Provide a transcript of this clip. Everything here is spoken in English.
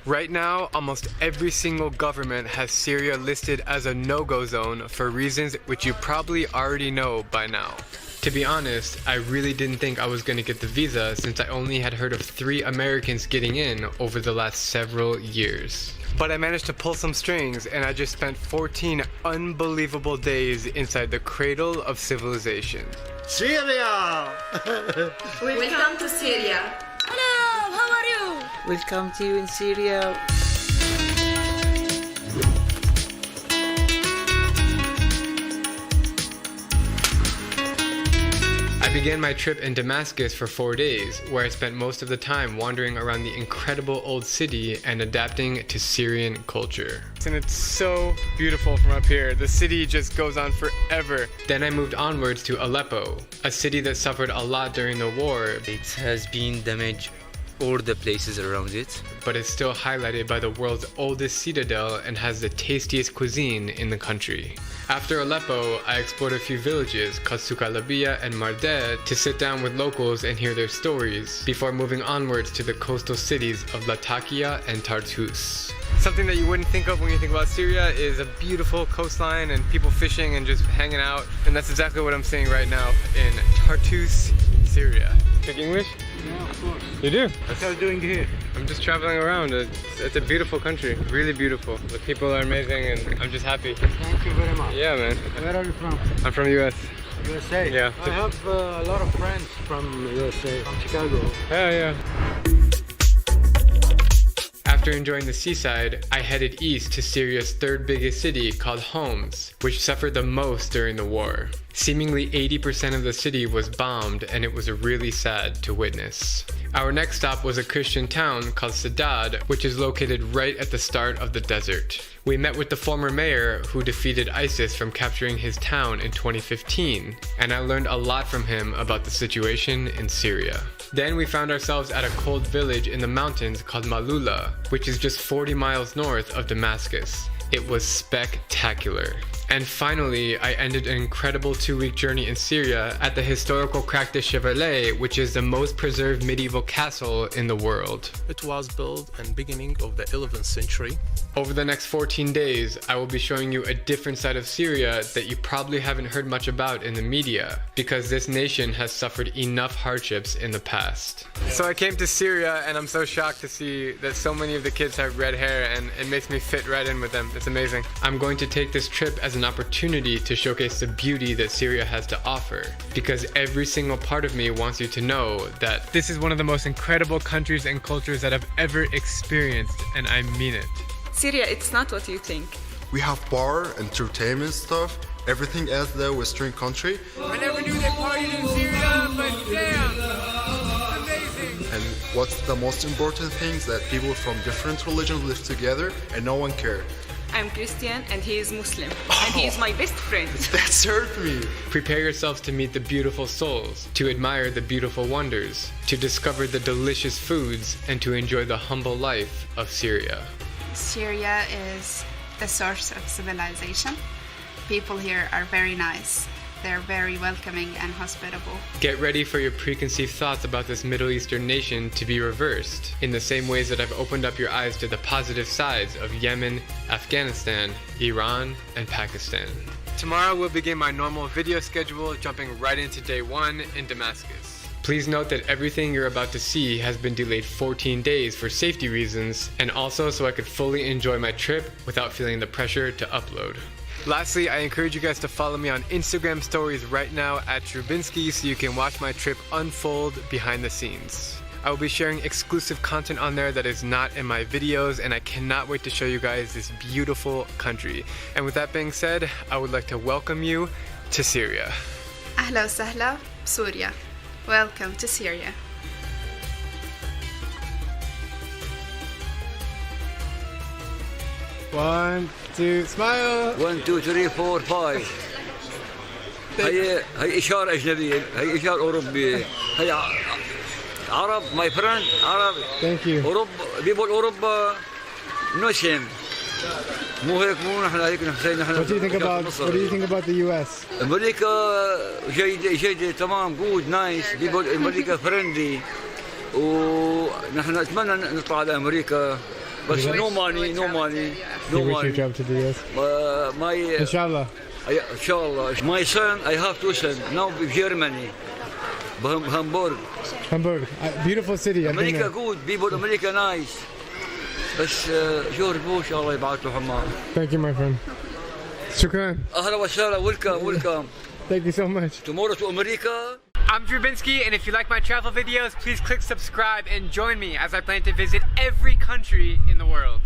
Right now, almost every single government has Syria listed as a no-go zone for reasons which you probably already know by now. To be honest, I really didn't think I was going to get the visa since I only had heard of 3 Americans getting in over the last several years. But I managed to pull some strings and I just spent 14 unbelievable days inside the cradle of civilization. Syria! Welcome to Syria. Hello, how are you? Welcome to you in Syria. I began my trip in Damascus for 4 days, where I spent most of the time wandering around the incredible old city and adapting to Syrian culture. And it's so beautiful from up here. The city just goes on forever. Then I moved onwards to Aleppo, a city that suffered a lot during the war. It has been damaged all the places around it, but is still highlighted by the world's oldest citadel and has the tastiest cuisine in the country. After Aleppo, I explored a few villages called Sukalabia and Mardeh to sit down with locals and hear their stories before moving onwards to the coastal cities of Latakia and Tartus. Something that you wouldn't think of when you think about Syria is a beautiful coastline and people fishing and just hanging out, and that's exactly what I'm seeing right now in Tartus, Syria. Speak English? Yeah, of course. You do? What are you doing here? I'm just traveling around. It's a beautiful country, really beautiful. The people are amazing and I'm just happy. Thank you very much. Yeah, man. Where are you from? I'm from the US. USA? Yeah. I have a lot of friends from USA, from Chicago. Yeah. After enjoying the seaside, I headed east to Syria's 3rd biggest city called Homs, which suffered the most during the war. Seemingly 80% of the city was bombed and it was really sad to witness. Our next stop was a Christian town called Saddad, which is located right at the start of the desert. We met with the former mayor who defeated ISIS from capturing his town in 2015, and I learned a lot from him about the situation in Syria. Then we found ourselves at a cold village in the mountains called Malula, which is just 40 miles north of Damascus. It was spectacular. And finally, I ended an incredible 2-week journey in Syria at the historical Crac de Cheverlet, which is the most preserved medieval castle in the world. It was built in the beginning of the 11th century. Over the next 14 days, I will be showing you a different side of Syria that you probably haven't heard much about in the media, because this nation has suffered enough hardships in the past. So I came to Syria and I'm so shocked to see that so many of the kids have red hair, and it makes me fit right in with them. It's amazing. I'm going to take this trip as an opportunity to showcase the beauty that Syria has to offer, because every single part of me wants you to know that this is one of the most incredible countries and cultures that I've ever experienced, and I mean it. Syria, it's not what you think. We have bar, entertainment stuff, everything as the Western country. I never knew they partied in Syria, but damn, amazing. And what's the most important thing is that people from different religions live together and no one cares. I'm Christian and he is Muslim. And he is my best friend. That's hurt me. Prepare yourselves to meet the beautiful souls, to admire the beautiful wonders, to discover the delicious foods, and to enjoy the humble life of Syria. Syria is the source of civilization. People here are very nice. They're very welcoming and hospitable. Get ready for your preconceived thoughts about this Middle Eastern nation to be reversed, in the same ways that I've opened up your eyes to the positive sides of Yemen, Afghanistan, Iran, and Pakistan. Tomorrow we'll begin my normal video schedule, jumping right into day 1 in Damascus. Please note that everything you're about to see has been delayed 14 days for safety reasons, and also so I could fully enjoy my trip without feeling the pressure to upload. Lastly, I encourage you guys to follow me on Instagram stories right now at Drew Binsky so you can watch my trip unfold behind the scenes. I will be sharing exclusive content on there that is not in my videos, and I cannot wait to show you guys this beautiful country. And with that being said, I would like to welcome you to Syria. أهلا وسهلا بسوريا. Welcome to Syria. One, two, smile. 1 2 3 4 5. هي إشارة أجنبية، هي إشارة أوروبية، هي عرب my friend عرب. Thank you. أوروبا people أوروبا no shame. مو هيك مو نحن هيك نحن. What do you think about the US? أمريكا جيدة تمام good nice people أمريكا friendly ونحن نتمنى نطلع على أمريكا but We no wish money, we no traveled money, here, yeah. no You wish you money. traveled to the US? My Inshallah. inshallah, my son, I have two sons now in Germany, Hamburg. Hamburg. Beautiful city. I've been America there. good, people America nice. بس جورج بوش الله يبعث له حمار. Thank you, my friend. Shukran. أهلا وسهلا, welcome. Thank you so much. Tomorrow to America. I'm Drew Binsky, and if you like my travel videos, please click subscribe and join me as I plan to visit every country in the world.